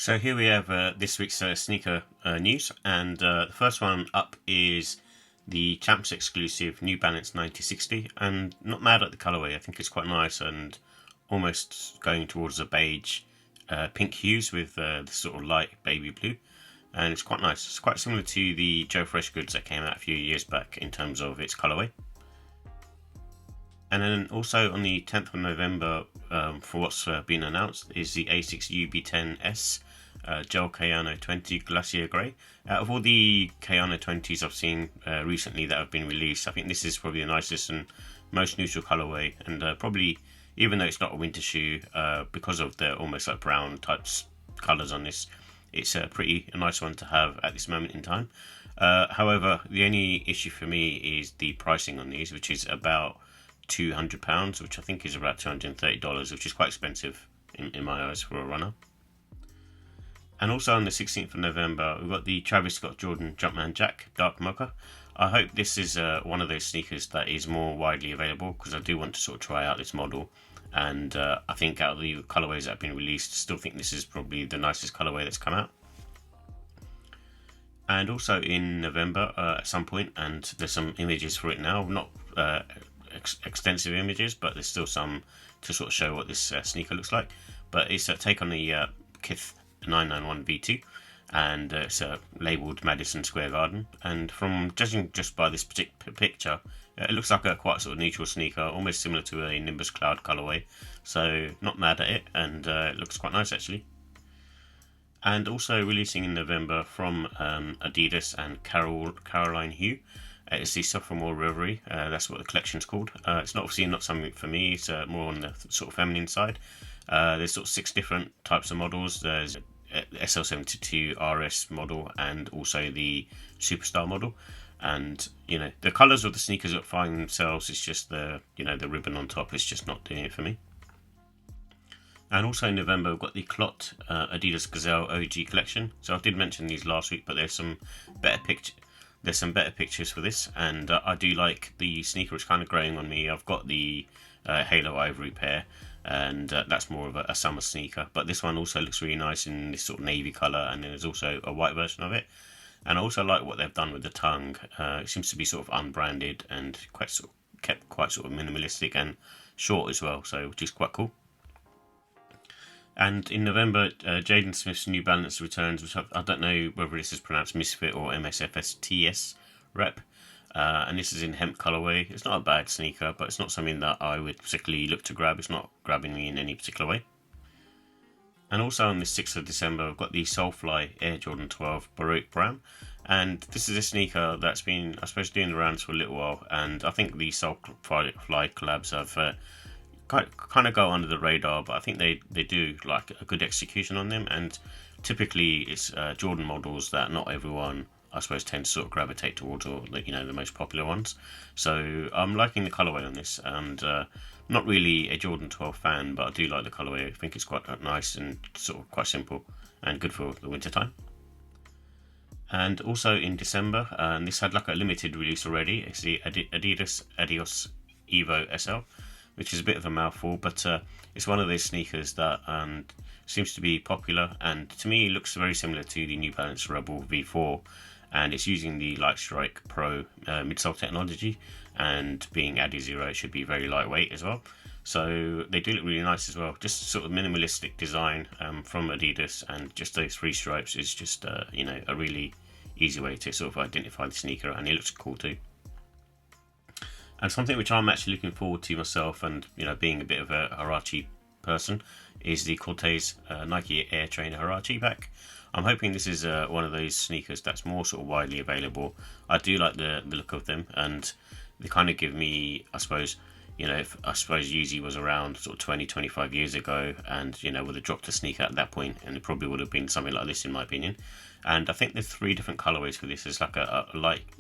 So here we have this week's sneaker news, and the first one up is the Champs exclusive New Balance 9060, and not mad at the colorway. I think it's quite nice and almost going towards a beige pink hues with this sort of light baby blue, and it's quite nice. It's quite similar to the Joe Fresh goods that came out a few years back in terms of its colorway. And then also on the 10th of November, for what's been announced, is the Asics UB10S Gel Kayano 20 Glacier Grey. Out of all the Kayano 20s I've seen recently that have been released, I think this is probably the nicest and most neutral colorway, and probably, even though it's not a winter shoe, because of the almost like brown types colors on this, it's a nice one to have at this moment in time. However, the only issue for me is the pricing on these, which is about £200, which I think is about $230, which is quite expensive in my eyes for a runner. And also on the 16th of November, we've got the Travis Scott Jordan Jumpman Jack Dark Mocha. I hope this is one of those sneakers that is more widely available, because I do want to sort of try out this model. And I think out of the colorways that have been released, I still think this is probably the nicest colorway that's come out. And also in November at some point, and there's some images for it now, not extensive images, but there's still some to sort of show what this sneaker looks like. But it's a take on the Kith 991v6, and it's labelled Madison Square Garden. And from judging just by this particular picture, it looks like a quite sort of neutral sneaker, almost similar to a Nimbus Cloud colorway. So not mad at it, and it looks quite nice actually. And also releasing in November from Adidas and Caroline Hugh, it's the Sophomore Reverie. That's what the collection's called. It's obviously not something for me. It's more on the sort of feminine side. There's sort of 6 different types of models. There's SL72 RS model and also the Superstar model. And the colours of the sneakers look fine themselves. It's just the the ribbon on top is just not doing it for me. And also in November, we've got the CLOT Adidas Gazelle OG collection. So I did mention these last week, but there's some better pictures for this, and I do like the sneaker. It's kind of growing on me. I've got the Halo Ivory pair, and that's more of a summer sneaker. But this one also looks really nice in this sort of navy colour, and then there's also a white version of it. And I also like what they've done with the tongue. It seems to be sort of unbranded and kept quite sort of minimalistic and short as well, so which is quite cool. And in November, Jaden Smith's New Balance returns, which I don't know whether this is pronounced Misfit or MSFSTS rep. And this is in hemp colorway. It's not a bad sneaker, but it's not something that I would particularly look to grab. It's not grabbing me in any particular way. And also on the 6th of December, I've got the Soulfly Air Jordan 12 Baroque Brown. And this is a sneaker that's been, I suppose, doing the rounds for a little while. And I think the Soulfly collabs have kind of go under the radar, but I think they do like a good execution on them. And typically it's Jordan models that not everyone, I suppose, tends to sort of gravitate towards, or the most popular ones. So I'm liking the colorway on this, and not really a Jordan 12 fan, but I do like the colorway. I think it's quite nice and sort of quite simple and good for the winter time. And also in December, and this had like a limited release already, it's the Adidas Adios Evo SL, which is a bit of a mouthful, but it's one of those sneakers that seems to be popular, and to me it looks very similar to the New Balance Rebel V4, and it's using the Lightstrike Pro midsole technology, and being Adi Zero, it should be very lightweight as well. So they do look really nice as well. Just sort of minimalistic design from Adidas, and just those 3 stripes is just a really easy way to sort of identify the sneaker, and it looks cool too. And something which I'm actually looking forward to myself, and being a bit of a Huarache person, is the Corteiz Nike Air Trainer Huarache pack. I'm hoping this is one of those sneakers that's more sort of widely available. I do like the look of them, and they kind of give me, I suppose, if Yeezy was around sort of 20-25 years ago, and would have dropped a sneaker at that point, and it probably would have been something like this in my opinion. And I think there's 3 different colorways for this. There's like a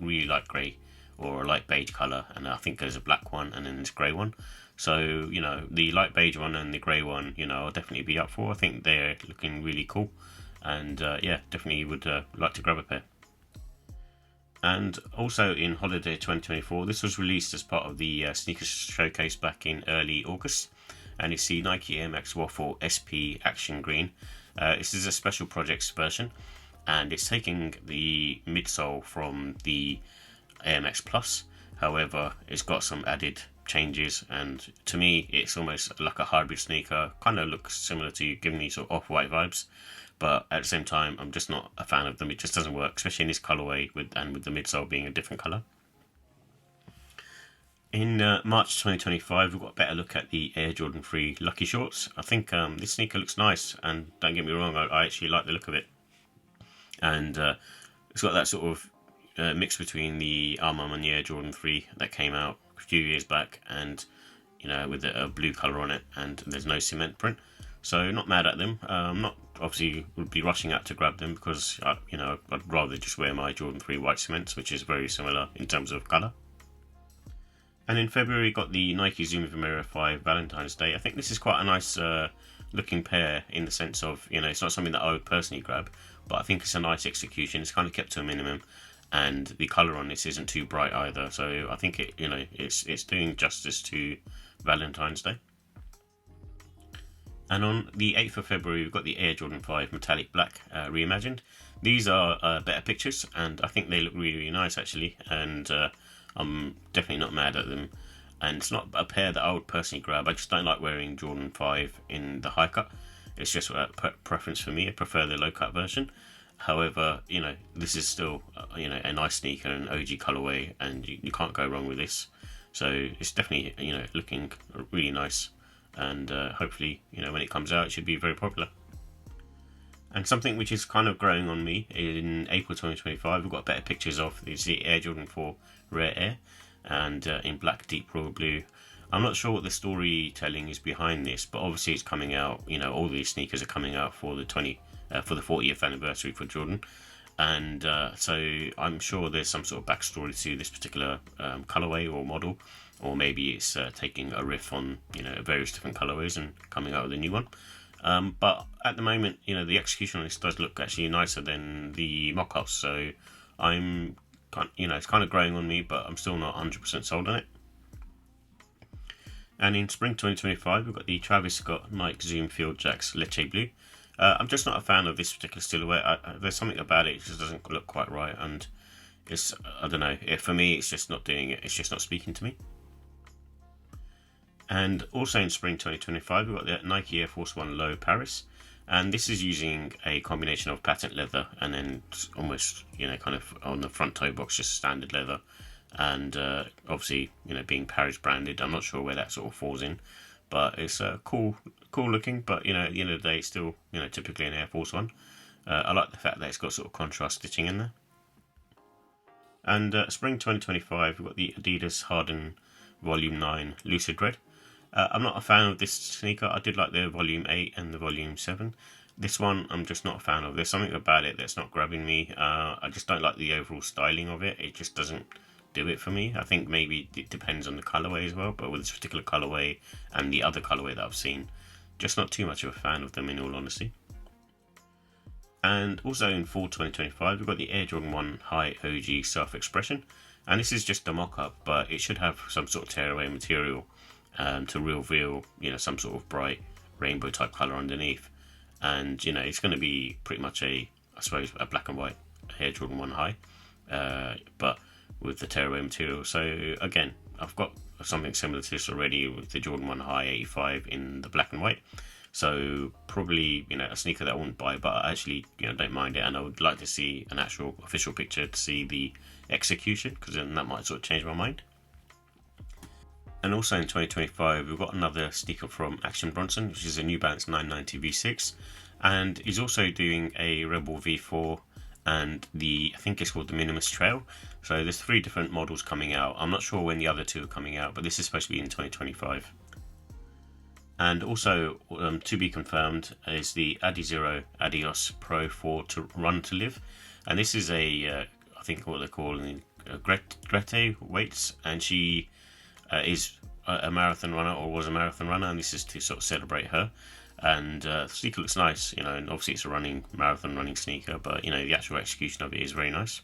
really light grey, or a light beige colour, and I think there's a black one, and then there's a grey one. So the light beige one and the grey one, I'll definitely be up for. I think they're looking really cool, and yeah, definitely would like to grab a pair. And also in Holiday 2024, this was released as part of the sneakers showcase back in early August, and it's the Nike Air Max Waffle SP Action Green. This is a special projects version, and it's taking the midsole from the Air Max Plus. However, it's got some added changes, and to me it's almost like a hybrid sneaker. Kind of looks similar to, giving me sort of off-white vibes, but at the same time I'm just not a fan of them. It just doesn't work, especially in this colorway with the midsole being a different color. In March 2025, we've got a better look at the Air Jordan 3 Lucky Shorts. I think this sneaker looks nice, and don't get me wrong, I actually like the look of it. And it's got that sort of mix between the Armand Air Jordan 3 that came out a few years back, and with a blue colour on it, and there's no cement print. So not mad at them. Not obviously would be rushing out to grab them, because I'd rather just wear my Jordan 3 white cements, which is very similar in terms of colour. And in February, we got the Nike Zoom Vomero 5 Valentine's Day. I think this is quite a nice looking pair, in the sense of, it's not something that I would personally grab, but I think it's a nice execution. It's kind of kept to a minimum, and the colour on this isn't too bright either. So I think it's doing justice to Valentine's Day. And on the 8th of February, we've got the Air Jordan 5 Metallic Black Reimagined. These are better pictures, and I think they look really, really nice actually, and I'm definitely not mad at them. And it's not a pair that I would personally grab. I just don't like wearing Jordan 5 in the high cut. It's just a preference for me. I prefer the low cut version. However, this is still a nice sneaker, an OG colorway, and you can't go wrong with this. So it's definitely looking really nice, and hopefully when it comes out it should be very popular. And something which is kind of growing on me, in April 2025, we've got better pictures of, is the Air Jordan 4 Rare Air, and in black deep royal blue. I'm not sure what the storytelling is behind this, but obviously it's coming out, all these sneakers are coming out for the 40th anniversary for Jordan, and so I'm sure there's some sort of backstory to this particular colorway or model, or maybe it's taking a riff on various different colorways and coming out with a new one. But at the moment, the execution on this does look actually nicer than the mock-ups, so I'm, it's kind of growing on me, but I'm still not 100% sold on it. And in spring 2025, we've got the Travis Scott Nike Zoom Field Jaxx Leche Blue. I'm just not a fan of this particular silhouette. There's something about it just doesn't look quite right, and it's, I don't know, for me it's just not doing it. It's just not speaking to me. And also in spring 2025, we've got the Nike Air Force 1 Low Paris, and this is using a combination of patent leather and then almost kind of on the front toe box just standard leather, and obviously being Paris branded. I'm not sure where that sort of falls in, but it's cool looking. But at the end of the day, it's still typically an Air Force 1. I like the fact that it's got sort of contrast stitching in there. And spring 2025, we've got the Adidas Harden Volume 9 Lucid Red. I'm not a fan of this sneaker. I did like the Volume 8 and the Volume 7. This one I'm just not a fan of. There's something about it that's not grabbing me. I just don't like the overall styling of it. It just doesn't do it for me. I think maybe it depends on the colorway as well, but with this particular colorway and the other colorway that I've seen, just not too much of a fan of them in all honesty. And also in fall 2025, we've got the Air Jordan 1 High OG Self-Expression, and this is just a mock-up, but it should have some sort of tearaway material to reveal some sort of bright rainbow type color underneath, and it's going to be pretty much I suppose a black and white Air Jordan 1 High, but with the tearaway material. So again, I've got something similar to this already with the Jordan 1 High 85 in the black and white, so probably a sneaker that I wouldn't buy, but I actually don't mind it, and I would like to see an actual official picture to see the execution, because then that might sort of change my mind. And also in 2025, we've got another sneaker from Action Bronson, which is a New Balance 990v6, and he's also doing a Rebel V4 and I think it's called the Minimus Trail. So there's 3 different models coming out. I'm not sure when the other 2 are coming out, but this is supposed to be in 2025. And also to be confirmed is the Adizero Adios Pro 4 to Run to Live, and this is I think what they're calling Grete weights, and she is a marathon runner, or was a marathon runner, and this is to sort of celebrate her. And the sneaker looks nice, and obviously it's a marathon running sneaker, but the actual execution of it is very nice.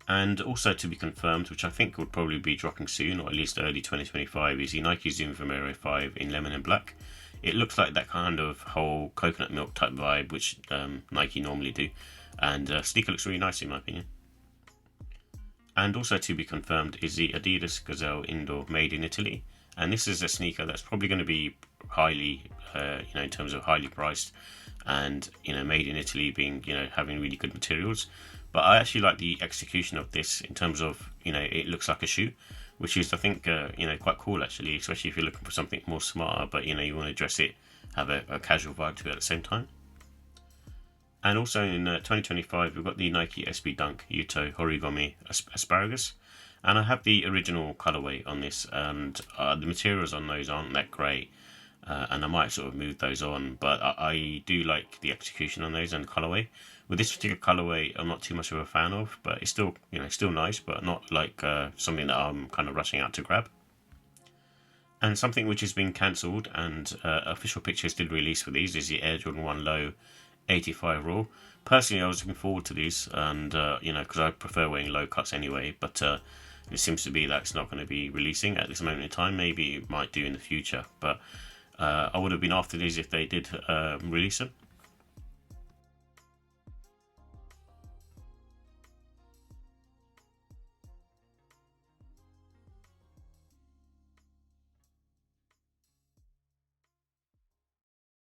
And also to be confirmed, which I think would probably be dropping soon, or at least early 2025, is the Nike Zoom Vomero 5 in lemon and black. It looks like that kind of whole coconut milk type vibe, which Nike normally do. And sneaker looks really nice in my opinion. And also to be confirmed is the Adidas Gazelle Indoor made in Italy. And this is a sneaker that's probably going to be highly, in terms of highly priced, and made in Italy, being having really good materials. But I actually like the execution of this in terms of it looks like a shoe, which is I think quite cool actually, especially if you're looking for something more smarter, but you want to dress it, have a casual vibe to it at the same time. And also in 2025 we've got the Nike SB Dunk Yuto Horigome Asparagus, and I have the original colorway on this, and the materials on those aren't that great. And I might sort of move those on, but I do like the execution on those and the colorway. With this particular colorway, I'm not too much of a fan of, but it's still, still nice, but not like something that I'm kind of rushing out to grab. And something which has been cancelled, and official pictures did release for these, is the Air Jordan 1 Low 85 Raw. Personally, I was looking forward to these, and because I prefer wearing low cuts anyway, but it seems to be that it's not going to be releasing at this moment in time. Maybe it might do in the future, but I would have been after these if they did release them.